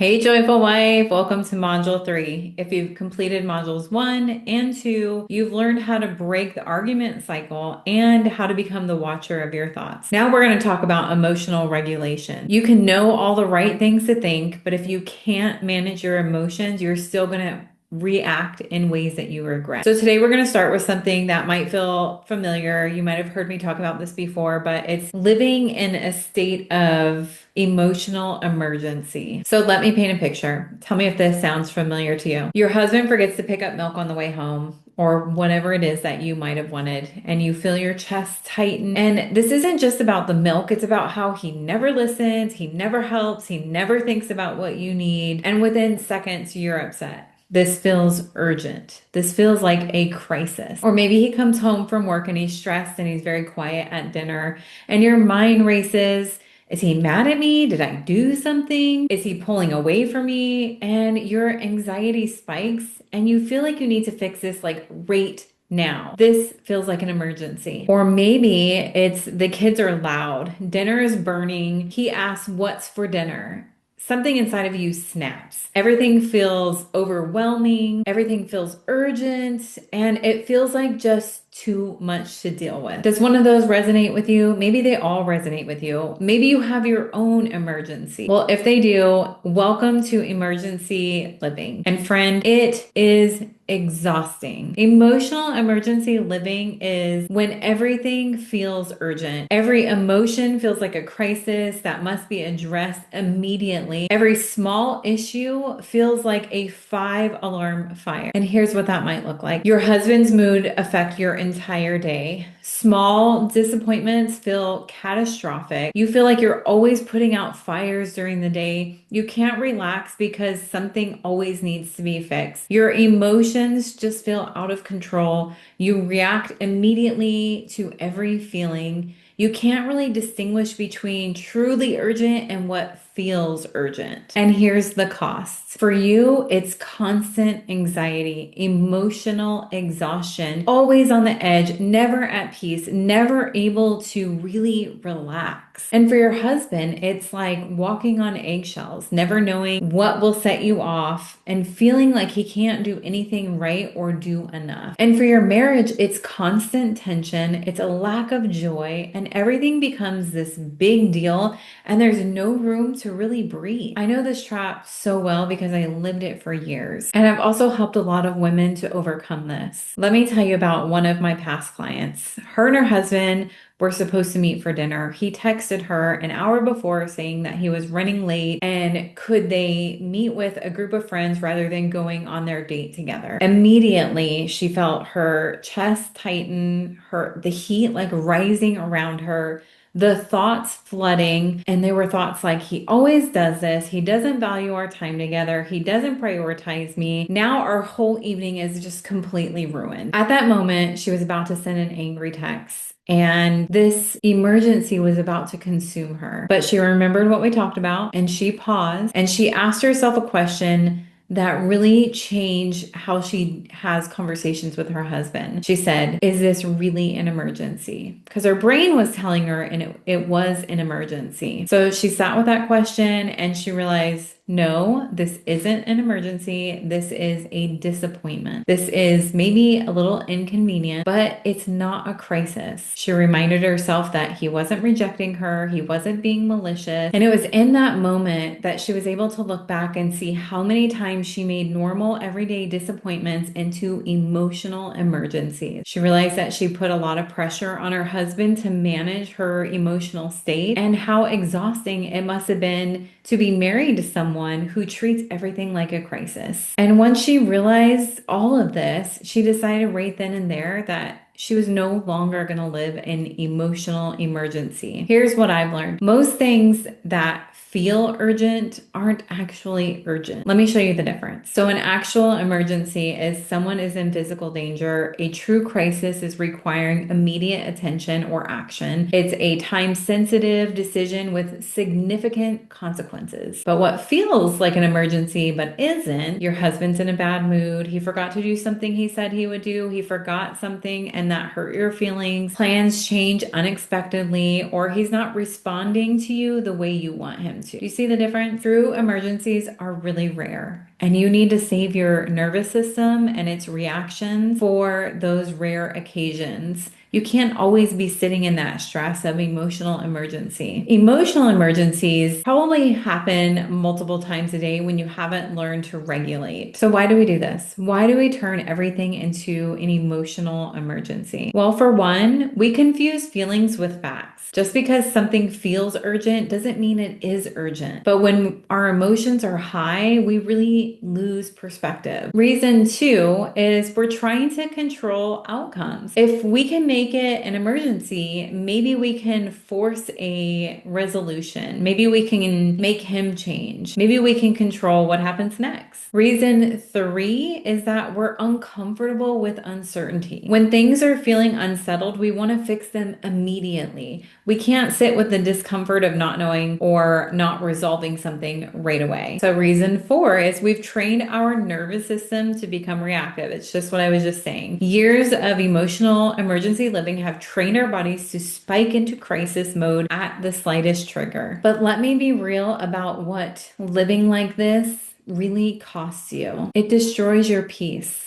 Hey, joyful wife, welcome to module three. If you've completed modules one and two, you've learned how to break the argument cycle and how to become the watcher of your thoughts. Now we're going to talk about emotional regulation. You can know all the right things to think, but if you can't manage your emotions, you're still going to react in ways that you regret. So today we're going to start with something that might feel familiar. You might have heard me talk about this before, but it's living in a state of emotional emergency. So let me paint a picture. Tell me if this sounds familiar to you. Your husband forgets to pick up milk on the way home, or whatever it is that you might have wanted, and you feel your chest tighten. And this isn't just about the milk, it's about how he never listens, he never helps, he never thinks about what you need, and within seconds, you're upset. This feels urgent. This feels like a crisis. Or maybe he comes home from work and he's stressed and he's very quiet at dinner, and your mind races. Is he mad at me? Did I do something? Is he pulling away from me? And your anxiety spikes and you feel like you need to fix this like right now. This feels like an emergency. Or maybe it's the kids are loud, dinner is burning. He asks, "What's for dinner?" Something inside of you snaps. Everything feels overwhelming, everything feels urgent, and it feels like just too much to deal with. Does one of those resonate with you? Maybe they all resonate with you. Maybe you have your own emergency. Well, if they do, welcome to emergency living. And friend, it is exhausting. Emotional emergency living is when everything feels urgent. Every emotion feels like a crisis that must be addressed immediately. Every small issue feels like a 5 alarm fire. And here's what that might look like. Your husband's mood affects your entire day. Small disappointments feel catastrophic. You feel like you're always putting out fires during the day. You can't relax because something always needs to be fixed. Your emotions just feel out of control. You react immediately to every feeling. You can't really distinguish between truly urgent and what feels urgent. And here's the cost. For you, it's constant anxiety, emotional exhaustion, always on the edge, never at peace, never able to really relax. And for your husband, it's like walking on eggshells, never knowing what will set you off and feeling like he can't do anything right or do enough. And for your marriage, it's constant tension, it's a lack of joy, and everything becomes this big deal, and there's no room to really breathe. I know this trap so well because I lived it for years. And I've also helped a lot of women to overcome this. Let me tell you about one of my past clients. Her and her husband were supposed to meet for dinner. He texted her an hour before saying that he was running late and could they meet with a group of friends rather than going on their date together. Immediately, she felt her chest tighten, the heat like rising around her, the thoughts flooding, and they were thoughts like, he always does this. He doesn't value our time together. He doesn't prioritize me. Now our whole evening is just completely ruined. At that moment, she was about to send an angry text. And this emergency was about to consume her. But she remembered what we talked about and she paused and she asked herself a question that really changed how she has conversations with her husband. She said, "Is this really an emergency?" Because her brain was telling her and it was an emergency. So she sat with that question and she realized, no, this isn't an emergency. This is a disappointment. This is maybe a little inconvenient, but it's not a crisis. She reminded herself that he wasn't rejecting her. He wasn't being malicious. And it was in that moment that she was able to look back and see how many times she made normal, everyday disappointments into emotional emergencies. She realized that she put a lot of pressure on her husband to manage her emotional state and how exhausting it must have been to be married to someone who treats everything like a crisis. And once she realized all of this, she decided right then and there that she was no longer going to live in emotional emergency. Here's what I've learned. Most things that feel urgent aren't actually urgent. Let me show you the difference. So an actual emergency is someone is in physical danger. A true crisis is requiring immediate attention or action. It's a time-sensitive decision with significant consequences. But what feels like an emergency but isn't, your husband's in a bad mood. He forgot to do something he said he would do. He forgot something and that hurt your feelings. Plans change unexpectedly, or he's not responding to you the way you want him into. Do you see the difference? True emergencies are really rare, and you need to save your nervous system and its reactions for those rare occasions. You can't always be sitting in that stress of emotional emergency. Emotional emergencies probably happen multiple times a day when you haven't learned to regulate. So why do we do this? Why do we turn everything into an emotional emergency? Well, for one, we confuse feelings with facts. Just because something feels urgent doesn't mean it is urgent. But when our emotions are high, we really lose perspective. Reason two is we're trying to control outcomes. If we can make it an emergency, maybe we can force a resolution. Maybe we can make him change. Maybe we can control what happens next. Reason three is that we're uncomfortable with uncertainty. When things are feeling unsettled, we want to fix them immediately. We can't sit with the discomfort of not knowing or not resolving something right away. So reason four is we've trained our nervous system to become reactive. It's just what I was just saying. Years of emotional emergency living have trained our bodies to spike into crisis mode at the slightest trigger. But let me be real about what living like this really costs you. It destroys your peace.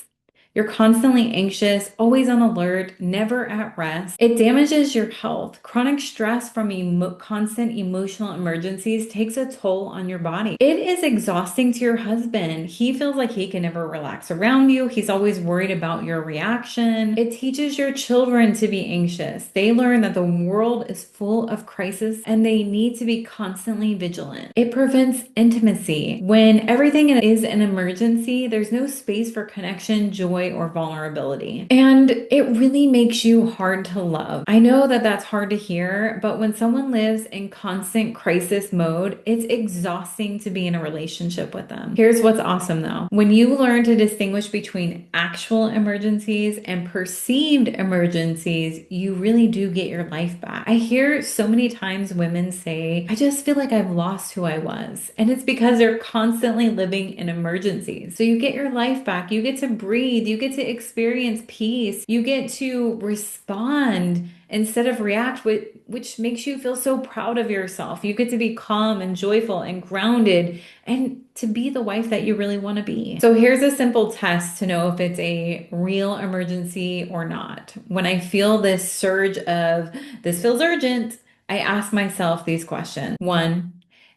You're constantly anxious, always on alert, never at rest. It damages your health. Chronic stress from constant emotional emergencies takes a toll on your body. It is exhausting to your husband. He feels like he can never relax around you. He's always worried about your reaction. It teaches your children to be anxious. They learn that the world is full of crisis and they need to be constantly vigilant. It prevents intimacy. When everything is an emergency, there's no space for connection, joy, or vulnerability. And it really makes you hard to love. I know that that's hard to hear, but when someone lives in constant crisis mode, it's exhausting to be in a relationship with them. Here's what's awesome though. When you learn to distinguish between actual emergencies and perceived emergencies, you really do get your life back. I hear so many times women say, I just feel like I've lost who I was. And it's because they're constantly living in emergencies. So you get your life back. You get to breathe. You get to experience peace. You get to respond instead of react, which makes you feel so proud of yourself. You get to be calm and joyful and grounded and to be the wife that you really want to be. So here's a simple test to know if it's a real emergency or not. When I feel this surge of this feels urgent, I ask myself these questions. One,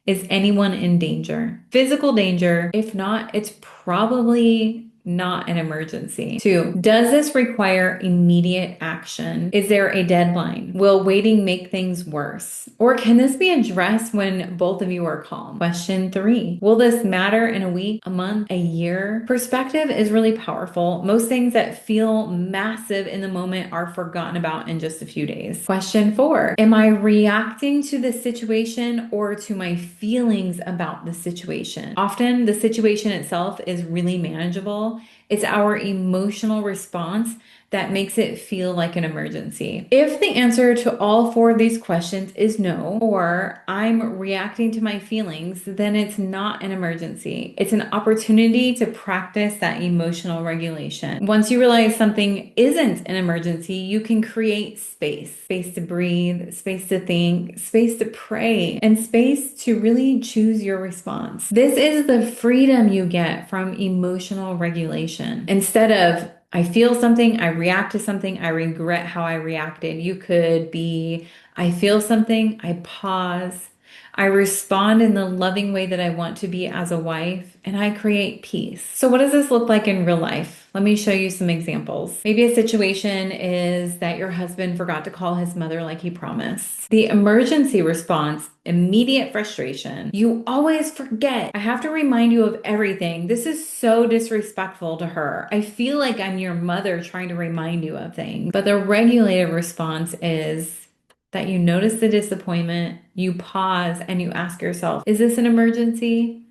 is anyone in danger? Physical danger. If not, it's probably not an emergency. Two, does this require immediate action? Is there a deadline? Will waiting make things worse? Or can this be addressed when both of you are calm? Question three, will this matter in a week, a month, a year? Perspective is really powerful. Most things that feel massive in the moment are forgotten about in just a few days. Question four, am I reacting to the situation or to my feelings about the situation? Often the situation itself is really manageable. It's our emotional response that makes it feel like an emergency. If the answer to all four of these questions is no, or I'm reacting to my feelings, then it's not an emergency. It's an opportunity to practice that emotional regulation. Once you realize something isn't an emergency, you can create space to breathe, space to think, space to pray, and space to really choose your response. This is the freedom you get from emotional regulation. Instead of I feel something, I react to something, I regret how I reacted. You could be, I feel something, I pause, I respond in the loving way that I want to be as a wife, and I create peace. So what does this look like in real life? Let me show you some examples. Maybe a situation is that your husband forgot to call his mother like he promised. The emergency response, immediate frustration. You always forget. I have to remind you of everything. This is so disrespectful to her. I feel like I'm your mother trying to remind you of things. But the regulated response is that you notice the disappointment, you pause, and you ask yourself, is this an emergency?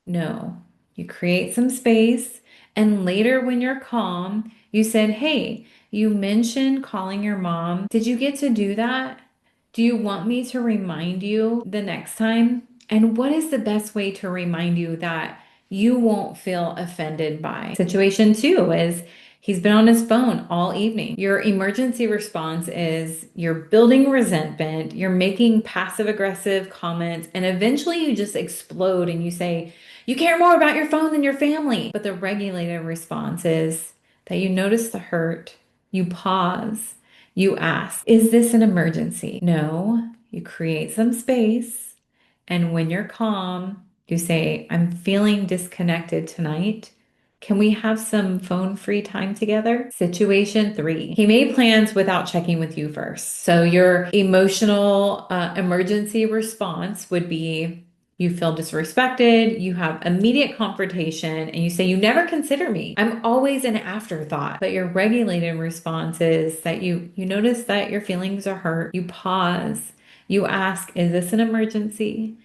No. You create some space, and later when you're calm, you said, hey, you mentioned calling your mom. Did you get to do that? Do you want me to remind you the next time? And what is the best way to remind you that you won't feel offended by? Situation two is, He's been on his phone all evening. Your emergency response is you're building resentment, you're making passive aggressive comments, and eventually you just explode and you say, you care more about your phone than your family. But the regulated response is that you notice the hurt, you pause, you ask, is this an emergency? No, you create some space. And when you're calm, you say, I'm feeling disconnected tonight. Can we have some phone free time together? Situation three. He made plans without checking with you first. So your emotional emergency response would be you feel disrespected, you have immediate confrontation, and you say, you never consider me. I'm always an afterthought. But your regulated response is that you notice that your feelings are hurt. You pause. You ask, is this an emergency?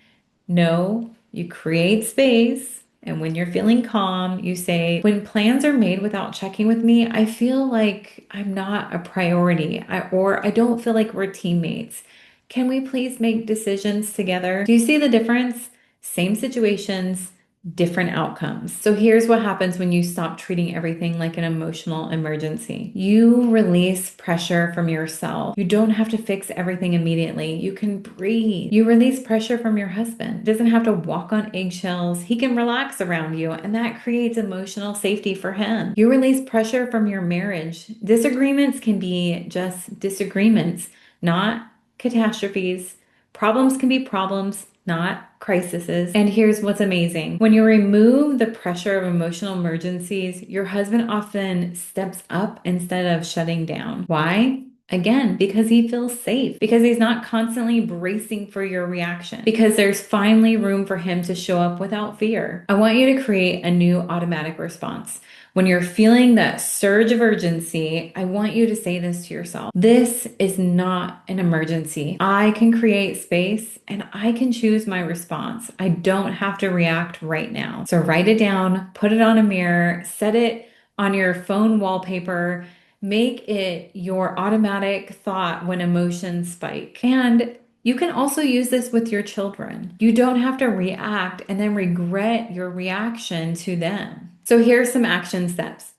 No, you create space. And when you're feeling calm, you say, when plans are made without checking with me, I feel like I'm not a priority, or I don't feel like we're teammates. Can we please make decisions together? Do you see the difference? Same situations, different outcomes. So here's what happens when you stop treating everything like an emotional emergency. You release pressure from yourself. You don't have to fix everything immediately. You can breathe. You release pressure from your husband. He doesn't have to walk on eggshells. He can relax around you, and that creates emotional safety for him. You release pressure from your marriage. Disagreements can be just disagreements, not catastrophes. Problems can be problems, not crises. And here's what's amazing. When you remove the pressure of emotional emergencies, your husband often steps up instead of shutting down. Why? Again, because he feels safe, because he's not constantly bracing for your reaction, because there's finally room for him to show up without fear. I want you to create a new automatic response. When you're feeling that surge of urgency, I want you to say this to yourself. This is not an emergency. I can create space and I can choose my response. I don't have to react right now. So write it down, put it on a mirror, set it on your phone wallpaper, make it your automatic thought when emotions spike. And you can also use this with your children. You don't have to react and then regret your reaction to them. So here's some action steps.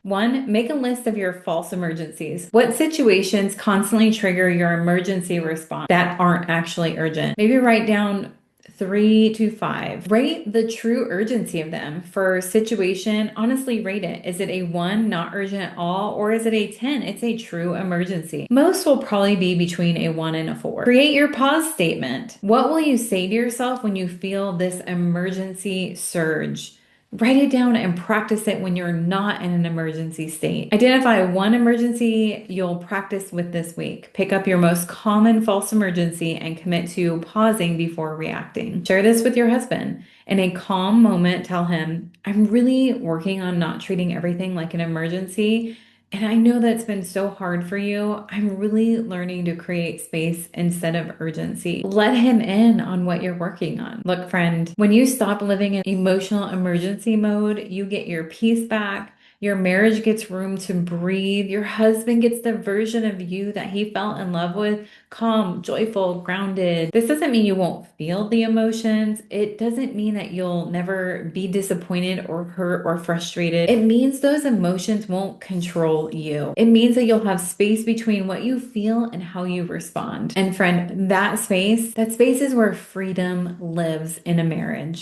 One, make a list of your false emergencies. What situations constantly trigger your emergency response that aren't actually urgent? Maybe write down 3 to 5. Rate the true urgency of them. For situation, honestly rate it. Is it a 1, not urgent at all, or is it a 10? It's a true emergency. Most will probably be between a 1 and a 4. Create your pause statement. What will you say to yourself when you feel this emergency surge? Write it down and practice it when you're not in an emergency state. Identify one emergency you'll practice with this week. Pick up your most common false emergency and commit to pausing before reacting. Share this with your husband. In a calm moment, tell him, I'm really working on not treating everything like an emergency. And I know that's been so hard for you. I'm really learning to create space instead of urgency. Let him in on what you're working on. Look, friend, when you stop living in emotional emergency mode, you get your peace back. Your marriage gets room to breathe. Your husband gets the version of you that he fell in love with, calm, joyful, grounded. This doesn't mean you won't feel the emotions. It doesn't mean that you'll never be disappointed or hurt or frustrated. It means those emotions won't control you. It means that you'll have space between what you feel and how you respond. And friend, that space is where freedom lives in a marriage.